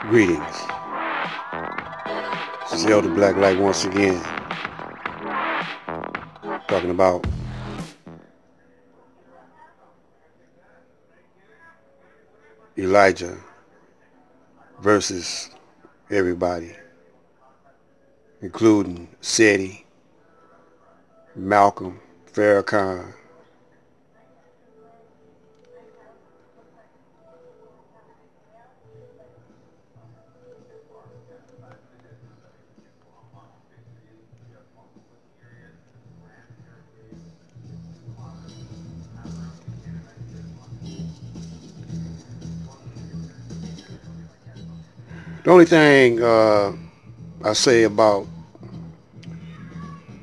Greetings. This is Elder Black Light once again, talking about Elijah versus everybody, including Seti, Malcolm, Pharaoh. The only thing I say about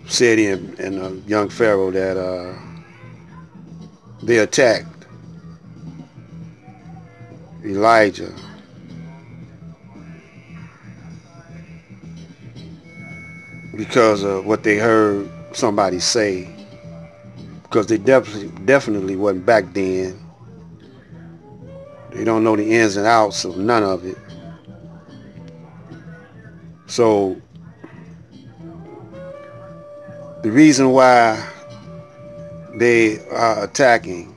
Seti and young Pharaoh that they attacked Elijah because of what they heard somebody say, because they definitely wasn't back then. They don't know the ins and outs of none of it. So the reason why they are attacking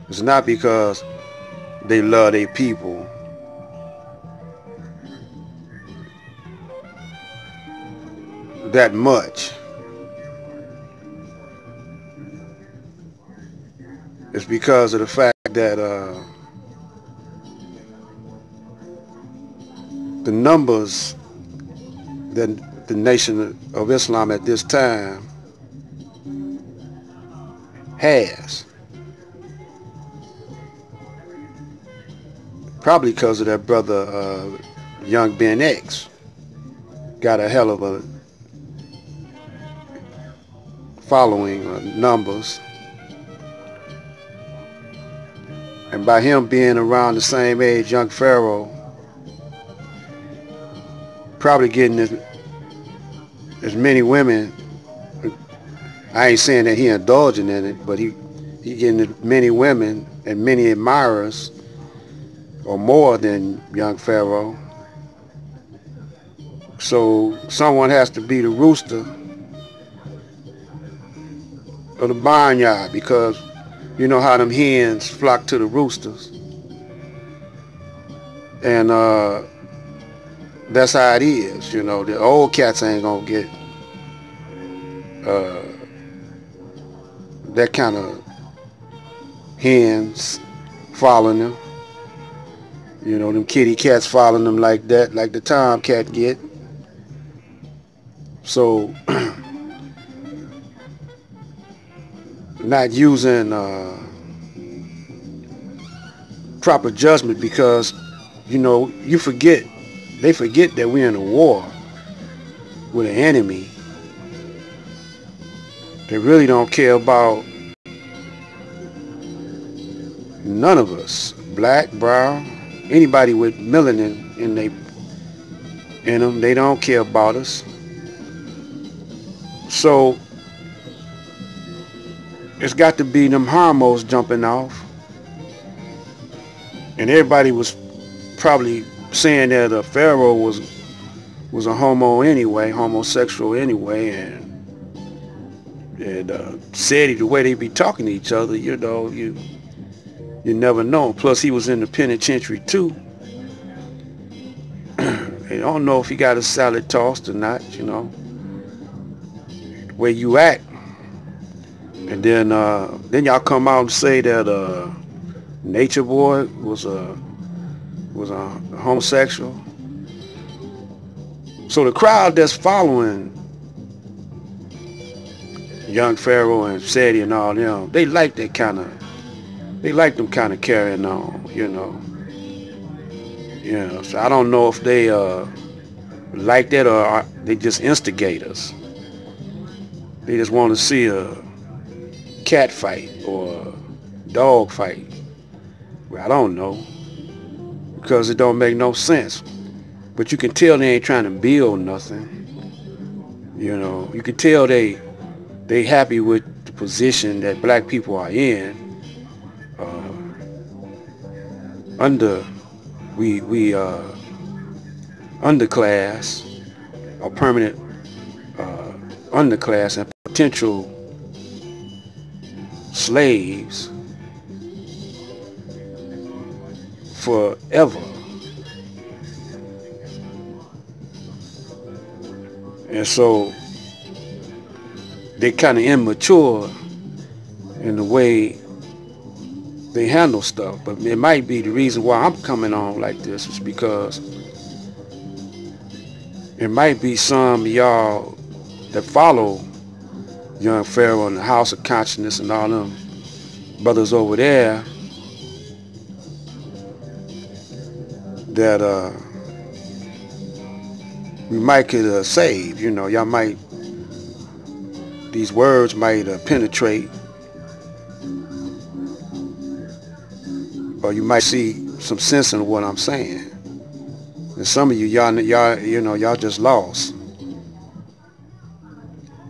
is not because they love their people. That much. It's because of the fact that the numbers that the Nation of Islam at this time has, probably because of that brother young Ben X, got a hell of a following, numbers, and by him being around the same age young Pharaoh, probably getting as many women. I ain't saying that he indulging in it, but he getting as many women and many admirers or more than young Pharaoh. So someone has to be the rooster of the barnyard, because you know how them hens flock to the roosters, and that's how it is. You know, the old cats ain't gonna get that kind of hens following them. You know, them kitty cats following them like that, like the tomcat get. So not using proper judgment, because you know, they forget that we're in a war with an enemy. They really don't care about none of us, black, brown, anybody with melanin in them. They don't care about us. So it's got to be them hormones jumping off, and everybody was probably saying that Pharaoh was a homosexual anyway, and Seti, the way they be talking to each other, you know, you never know. Plus, he was in the penitentiary too. I don't know if he got a salad tossed or not. You know, the way you act, and then y'all come out and say that Nature Boy was a homosexual. So the crowd that's following young Pharaoh and Seti and all them, they like them kind of carrying on, you know. So I don't know if they like that, or they just instigators. They just want to see a cat fight or a dog fight. Well, I don't know, because it don't make no sense. But you can tell they ain't trying to build nothing. You know, you can tell they happy with the position that black people are in under we underclass or permanent underclass and potential slaves forever. And so they kind of immature in the way they handle stuff. But it might be the reason why I'm coming on like this is because it might be some of y'all that follow young Pharaoh and the House of Consciousness and all them brothers over there that we might could save. You know, y'all might, these words might penetrate, or you might see some sense in what I'm saying. And some of you, y'all just lost.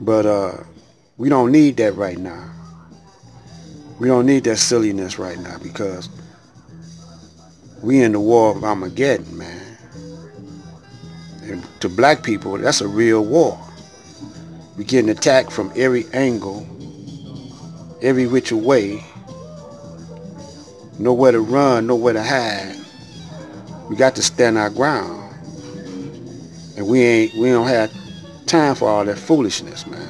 But we don't need that right now. We don't need that silliness right now because we in the war of Armageddon, man. And to black people, that's a real war. We're getting attacked from every angle, every which way. Nowhere to run, nowhere to hide. We got to stand our ground. And we don't have time for all that foolishness, man.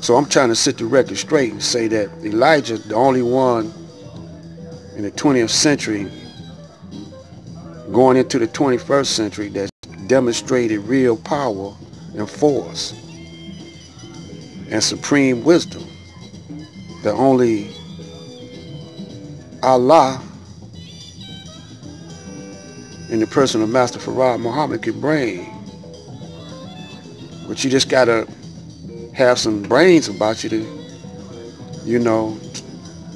So I'm trying to set the record straight and say that Elijah's the only one in the 20th century going into the 21st century that's demonstrated real power and force and supreme wisdom that only Allah in the person of Master Pharaoh Muhammad could bring. But you just gotta have some brains about you to, you know,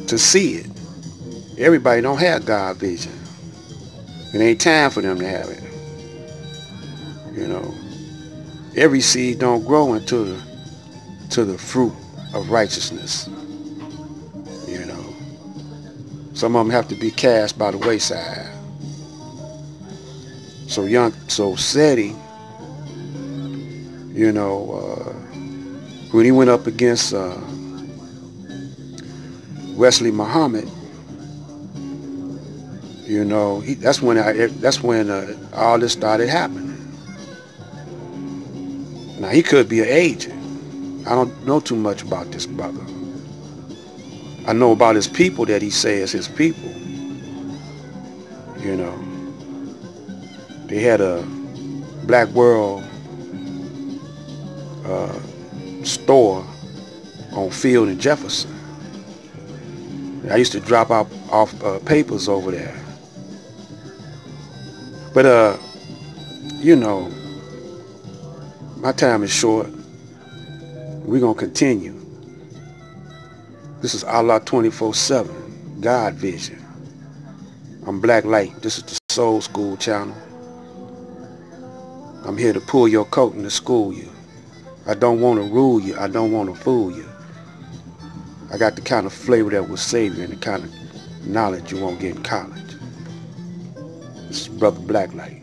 to see it. Everybody don't have God vision. It ain't time for them to have it. You know, every seed don't grow into the fruit of righteousness. You know, some of them have to be cast by the wayside. So Seti, you know, when he went up against Wesley Muhammad, you know, that's when all this started happening. Now he could be an agent. I don't know too much about this brother. I know about his people that he says his people. You know, they had a Black World store on Field and Jefferson. I used to drop off papers over there. But you know, my time is short. We're gonna continue. This is Allah 24/7, God Vision. I'm Black Light. This is the Soul School channel. I'm here to pull your coat and to school you. I don't want to rule you. I don't want to fool you. I got the kind of flavor that will save you and the kind of knowledge you won't get in college. This is Brother Black Light.